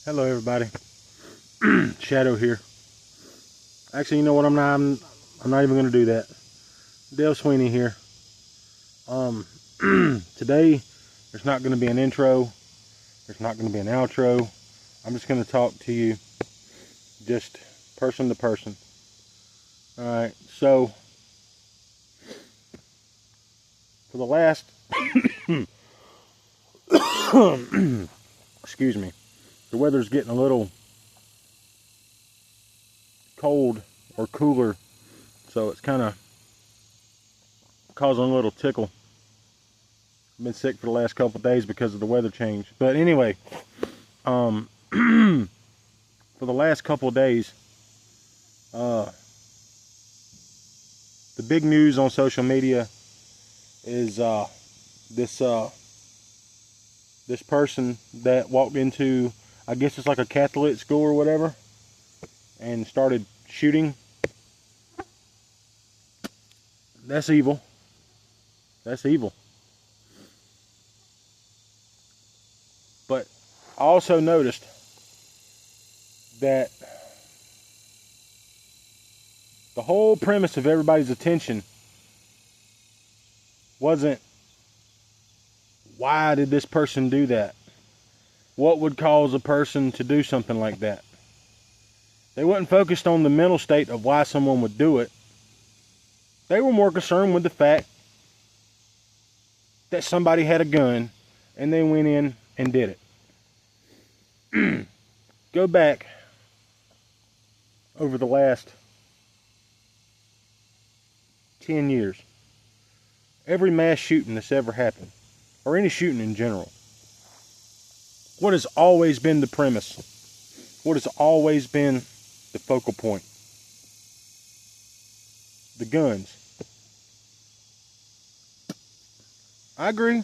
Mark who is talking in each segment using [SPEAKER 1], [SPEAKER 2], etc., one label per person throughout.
[SPEAKER 1] Hello everybody. Shadow here. Actually, you know what? I'm not even gonna do that. Dale Sweeney here. Um, Today there's not gonna be an intro. There's not gonna be an outro. I'm just gonna talk to you, just person to person. All right. So for the last, excuse me, the weather's getting a little cold or cooler, so it's kind of causing a little tickle. I've been sick for the last couple of days because of the weather change. But anyway, for the last couple of days, the big news on social media is this this person that walked into, I guess it's like a Catholic school or whatever, and started shooting. That's evil. That's evil. But I also noticed that the whole premise of everybody's attention wasn't, why did this person do that? What would cause a person to do something like that? They weren't focused on the mental state of why someone would do it. They were more concerned with the fact that somebody had a gun and they went in and did it. Go back over the last 10 years. Every mass shooting that's ever happened, or any shooting in general, what has always been the premise? What has always been the focal point? The guns. I agree.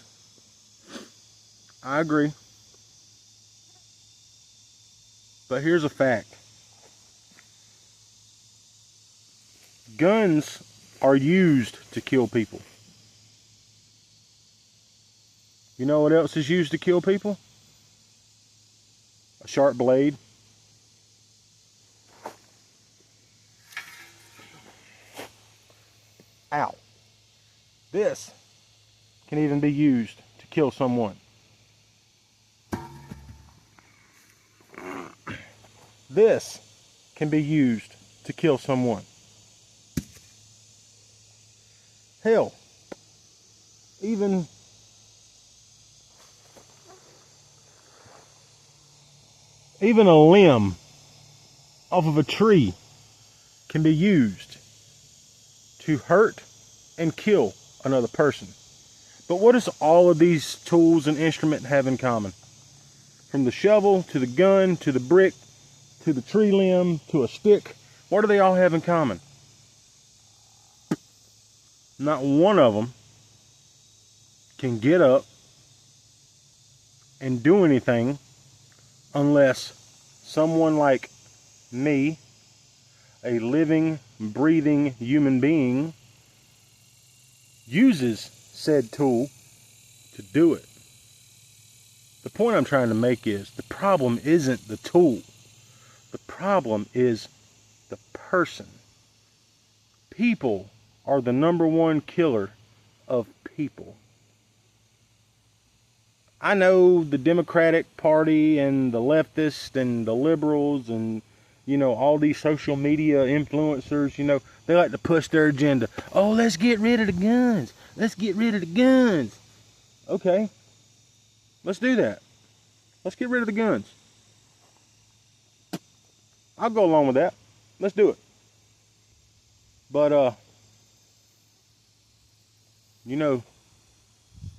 [SPEAKER 1] But here's a fact. Guns are used to kill people. You know what else is used to kill people? A sharp blade. Ow. This can even be used to kill someone. This can be used to kill someone. Hell, even a limb off of a tree can be used to hurt and kill another person. But what does all of these tools and instruments have in common? From the shovel to the gun to the brick to the tree limb to a stick, what do they all have in common? Not one of them can get up and do anything unless someone like me, a living, breathing human being, uses said tool to do it. The point I'm trying to make is, the problem isn't the tool. The problem is the person. People are the #1 killer of people. I know the Democratic Party and the leftists and the liberals and, all these social media influencers, they like to push their agenda. Oh, let's get rid of the guns. Let's get rid of the guns. Okay, let's do that. Let's get rid of the guns. I'll go along with that. Let's do it. But,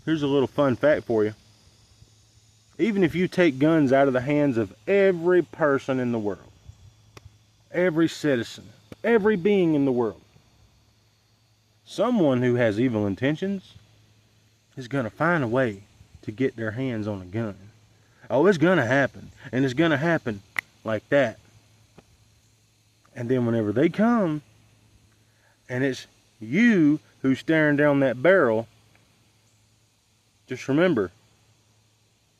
[SPEAKER 1] here's a little fun fact for you. Even if you take guns out of the hands of every person in the world, every citizen, every being in the world, someone who has evil intentions is going to find a way to get their hands on a gun. Oh, it's going to happen. And it's going to happen like that. And then whenever they come, and it's you who's staring down that barrel, just remember,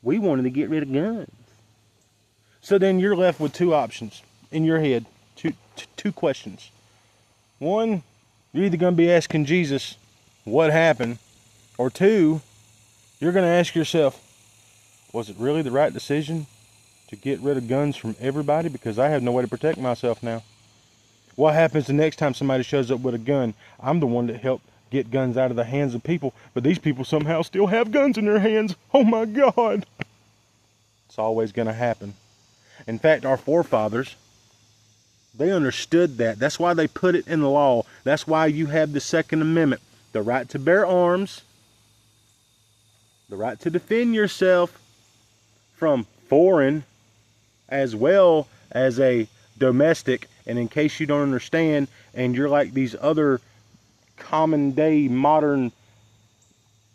[SPEAKER 1] we wanted to get rid of guns. So then you're left with two options in your head, two questions. One, you're either going to be asking Jesus what happened, or two, you're going to ask yourself, was it really the right decision to get rid of guns from everybody? Because I have no way to protect myself now. What happens the next time somebody shows up with a gun? I'm the one that helped get guns out of the hands of people, but these people somehow still have guns in their hands. Oh my God. It's always going to happen. In fact, our forefathers, they understood that. That's why they put it in the law. That's why you have the Second Amendment. The right to bear arms, the right to defend yourself from foreign as well as a domestic. And in case you don't understand, and you're like these other common day, modern,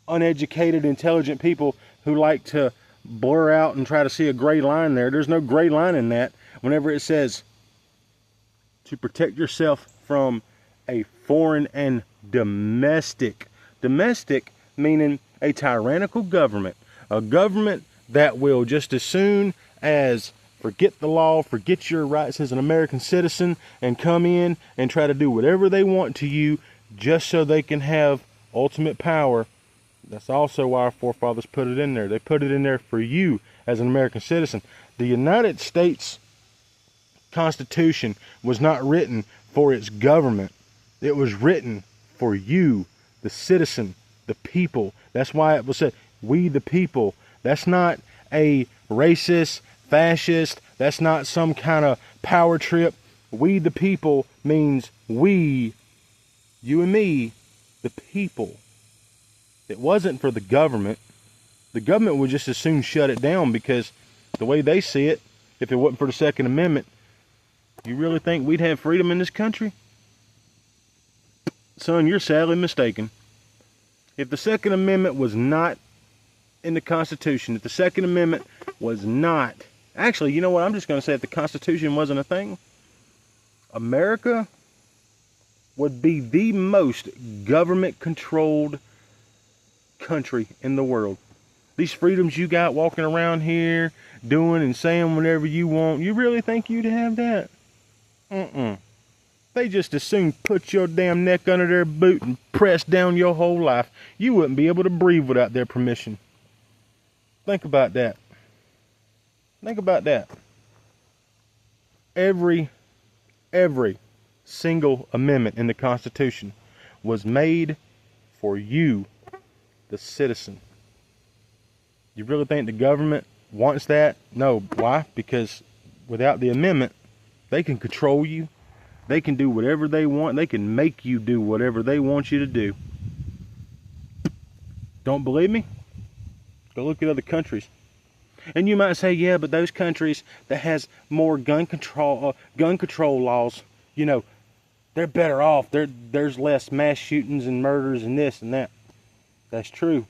[SPEAKER 1] uneducated, intelligent people who like to blur out and try to see a gray line there. There's no gray line in that. Whenever it says to protect yourself from a foreign and domestic. Domestic meaning a tyrannical government. A government that will just as soon as forget the law, forget your rights as an American citizen, and come in and try to do whatever they want to you just so they can have ultimate power. That's also why our forefathers put it in there. They put it in there for you as an American citizen. The United States Constitution was not written for its government. It was written for you, the citizen, the people. That's why it was said, we the people. That's not a racist, fascist. That's not some kind of power trip. We the people means we, you and me, the people. It wasn't for the government. The government would just as soon shut it down, because the way they see it, if it wasn't for the Second Amendment, you really think we'd have freedom in this country? Son, you're sadly mistaken. If the Second Amendment was not in the Constitution, if the Second Amendment was not, actually, you know what, I'm just going to say, if the Constitution wasn't a thing, America would be the most government-controlled country in the world. These freedoms you got walking around here, doing and saying whatever you want, you really think you'd have that? They just as soon put your damn neck under their boot and press down your whole life. You wouldn't be able to breathe without their permission. Think about that. Think about that. Every single amendment in the Constitution was made for you, the citizen. You really think the government wants that? No. Why? Because without the amendment, they can control you. They can do whatever they want. They can make you do whatever they want you to do. Don't believe me? Go look at other countries. And you might say, yeah, but those countries that has more gun control laws, you know, they're better off. There's less mass shootings and murders and this and that. That's true.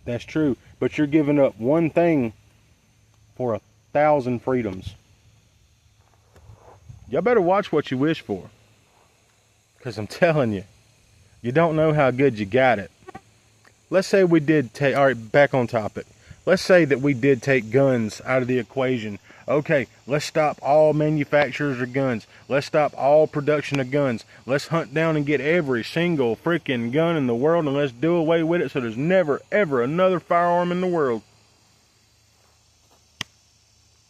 [SPEAKER 1] That's true. But you're giving up one thing for 1,000 freedoms. Y'all better watch what you wish for. Because I'm telling you, you don't know how good you got it. Let's say we did take, all right, back on topic. Let's say that we did take guns out of the equation. Okay, let's stop all manufacturers of guns. Let's stop all production of guns. Let's hunt down and get every single freaking gun in the world, and let's do away with it so there's never, ever another firearm in the world.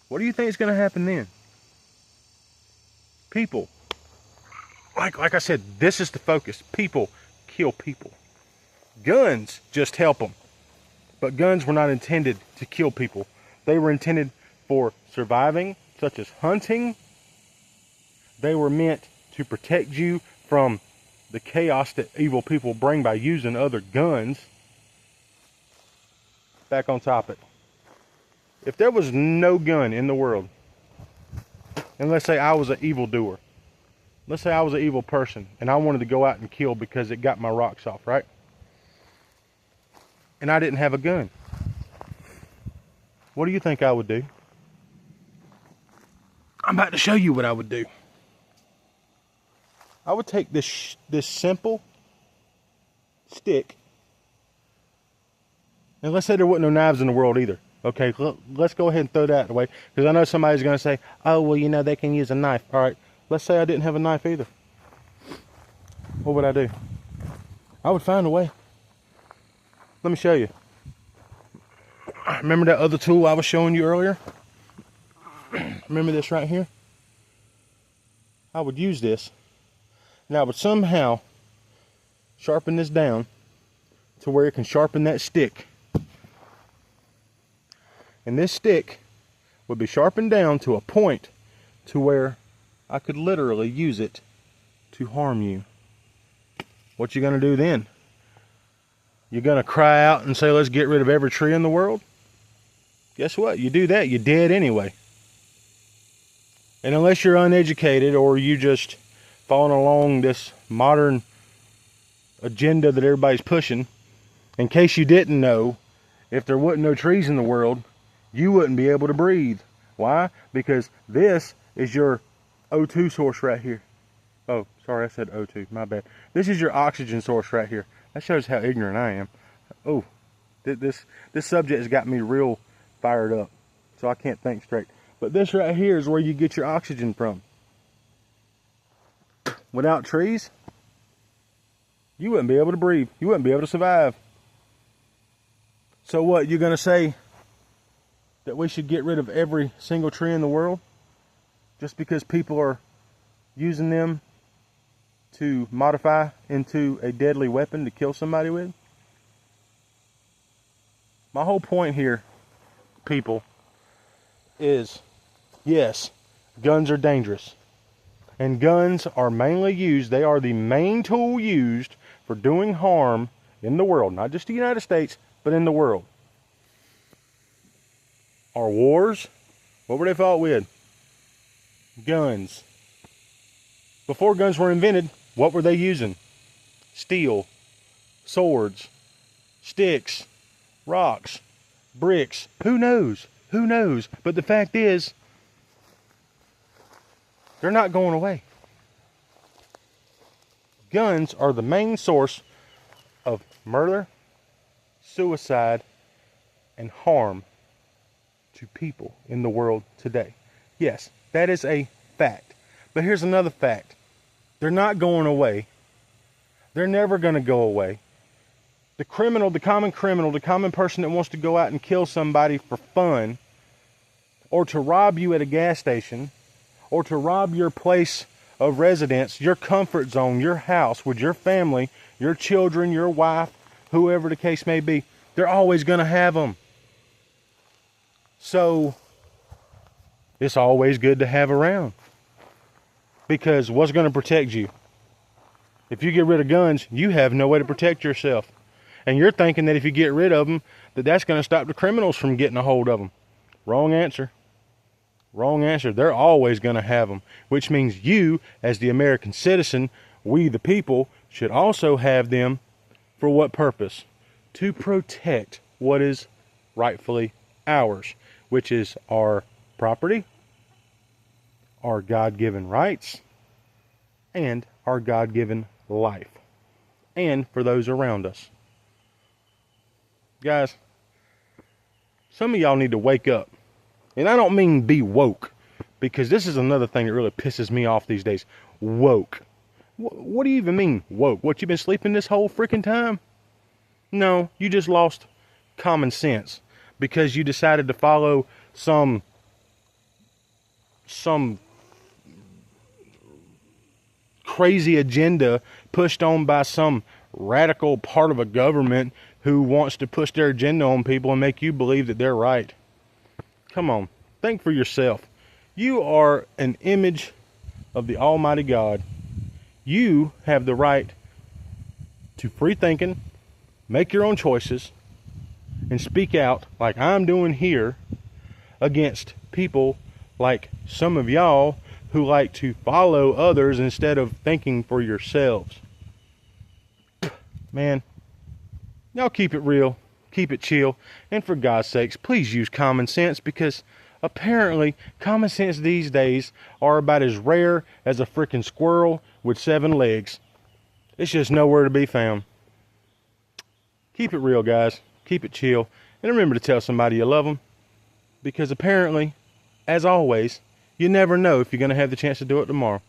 [SPEAKER 1] What do you think is going to happen then? People. Like I said, this is the focus. People kill people. Guns just help them. But guns were not intended to kill people. They were intended for surviving, such as hunting. They were meant to protect you from the chaos that evil people bring by using other guns. Back on topic. If there was no gun in the world, and let's say I was an evildoer, let's say I was an evil person, and I wanted to go out and kill because it got my rocks off, right? And I didn't have a gun. What do you think I would do? I'm about to show you what I would do. I would take this simple stick, and let's say there wasn't no knives in the world either. Okay, let's go ahead and throw that away, because I know somebody's going to say, oh, well, you know, they can use a knife. All right, let's say I didn't have a knife either. What would I do? I would find a way. Let me show you. Remember that other tool I was showing you earlier? Remember this right here? I would use this. Now I would somehow sharpen this down to where it can sharpen that stick. And this stick would be sharpened down to a point to where I could literally use it to harm you. What you gonna do then? You're gonna cry out and say, let's get rid of every tree in the world? Guess what? You do that, you're dead anyway. And unless you're uneducated or you just following along this modern agenda that everybody's pushing, in case you didn't know, if there wasn't no trees in the world, you wouldn't be able to breathe. Why? Because this is your O2 source right here. Oh, sorry, I said O2, my bad. This is your oxygen source right here. That shows how ignorant I am. Oh, this subject has got me real fired up, so I can't think straight. But this right here is where you get your oxygen from. Without trees, you wouldn't be able to breathe. You wouldn't be able to survive. So what, you're going to say that we should get rid of every single tree in the world just because people are using them to modify into a deadly weapon to kill somebody with? My whole point here, people, is yes, guns are dangerous. And guns are mainly used, they are the main tool used for doing harm in the world. Not just the United States, but in the world. Our wars, what were they fought with? Guns. Before guns were invented, what were they using? Steel, swords, sticks, rocks, bricks. Who knows? Who knows? But the fact is, they're not going away. Guns are the main source of murder, suicide, and harm to people in the world today. Yes, that is a fact. But here's another fact. They're not going away. They're never going to go away. The criminal, the common person that wants to go out and kill somebody for fun, or to rob you at a gas station, or to rob your place of residence, your comfort zone, your house with your family, your children, your wife, whoever the case may be, they're always going to have them. So it's always good to have around. Because what's going to protect you? If you get rid of guns, you have no way to protect yourself. And you're thinking that if you get rid of them, that's going to stop the criminals from getting a hold of them. Wrong answer. Wrong answer. They're always going to have them. Which means you, as the American citizen, we the people, should also have them. For what purpose? To protect what is rightfully ours, which is our property, our God-given rights, and our God-given life, and for those around us. Guys, some of y'all need to wake up. And I don't mean be woke, because this is another thing that really pisses me off these days. Woke. What do you even mean, woke? What, you been sleeping this whole freaking time? No, you just lost common sense because you decided to follow some crazy agenda pushed on by some radical part of a government who wants to push their agenda on people and make you believe that they're right. Come on, think for yourself. You are an image of the Almighty God. You have the right to free thinking, make your own choices, and speak out like I'm doing here against people like some of y'all who like to follow others instead of thinking for yourselves. Man, y'all keep it real, keep it chill, and for God's sakes, please use common sense, because apparently common sense these days are about as rare as a freaking squirrel with 7 legs. It's just nowhere to be found. Keep it real, guys. Keep it chill. And remember to tell somebody you love them. because apparently, as always, you never know if you're going to have the chance to do it tomorrow.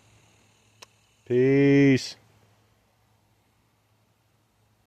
[SPEAKER 1] Peace.